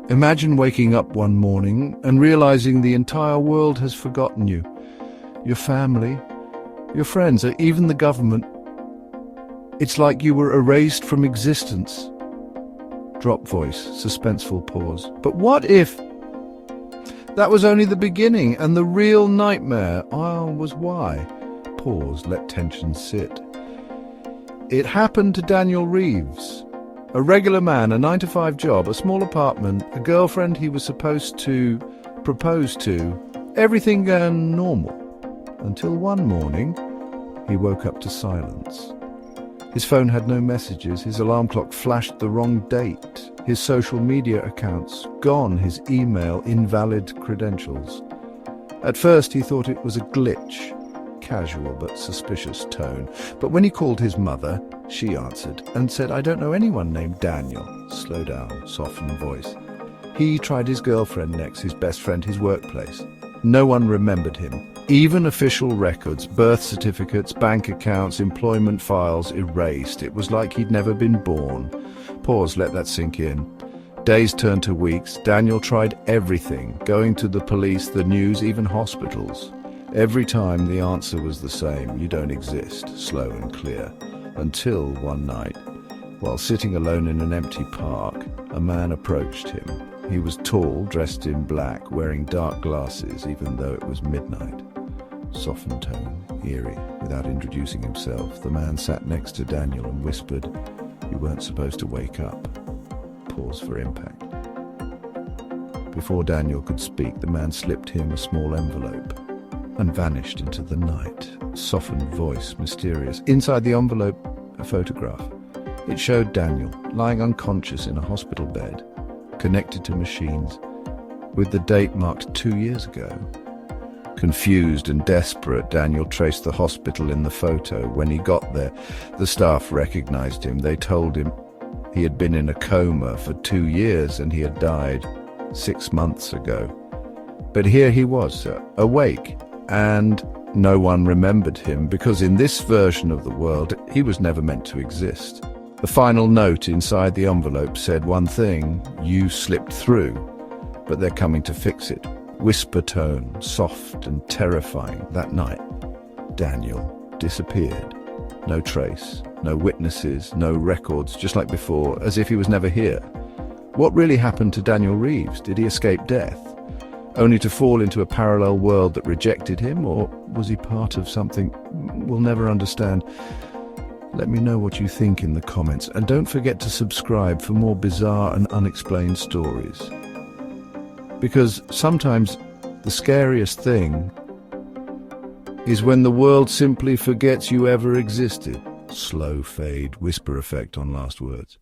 Imagine waking up one morning and realizing the entire world has forgotten you. Your family, your friends, or even the government. It's like you were erased from existence. Drop voice, suspenseful pause. But what if that was only the beginning and the real nightmare was why? Pause, let tension sit. It happened to Daniel Reeves. A regular man, a 9-to-5 job, a small apartment, a girlfriend he was supposed to propose to. Everything normal. Until one morning, he woke up to silence. His phone had no messages, his alarm clock flashed the wrong date, his social media accounts gone, his email invalid credentials. At first he thought it was a glitch, casual but suspicious tone. But when he called his mother, she answered and said, "I don't know anyone named Daniel." Slow down, soften voice. He tried his girlfriend next, his best friend, his workplace. No one remembered him. Even official records, birth certificates, bank accounts, employment files erased. It was like he'd never been born. Pause, let that sink in. Days turned to weeks. Daniel tried everything, going to the police, the news, even hospitals. Every time the answer was the same: you don't exist, slow and clear. Until one night, while sitting alone in an empty park, a man approached him. He was tall, dressed in black, wearing dark glasses, even though it was midnight. Softened tone, eerie. Without introducing himself, the man sat next to Daniel and whispered, "You weren't supposed to wake up." Pause for impact. Before Daniel could speak, the man slipped him a small envelope and vanished into the night. Softened voice, mysterious. Inside the envelope, a photograph. It showed Daniel lying unconscious in a hospital bed, connected to machines, with the date marked 2 years ago. Confused and desperate, Daniel traced the hospital in the photo. When he got there, the staff recognized him. They told him he had been in a coma for 2 years and he had died 6 months ago. But here he was, awake, and no one remembered him, because in this version of the world, he was never meant to exist. The final note inside the envelope said one thing: "You slipped through, but they're coming to fix it." Whisper tone, soft and terrifying. That night, Daniel disappeared. No trace, no witnesses, no records, just like before, as if he was never here. What really happened to Daniel Reeves? Did he escape death, only to fall into a parallel world that rejected him? Or was he part of something we'll never understand? Let me know what you think in the comments, and don't forget to subscribe for more bizarre and unexplained stories. Because sometimes the scariest thing is when the world simply forgets you ever existed. Slow fade, whisper effect on last words.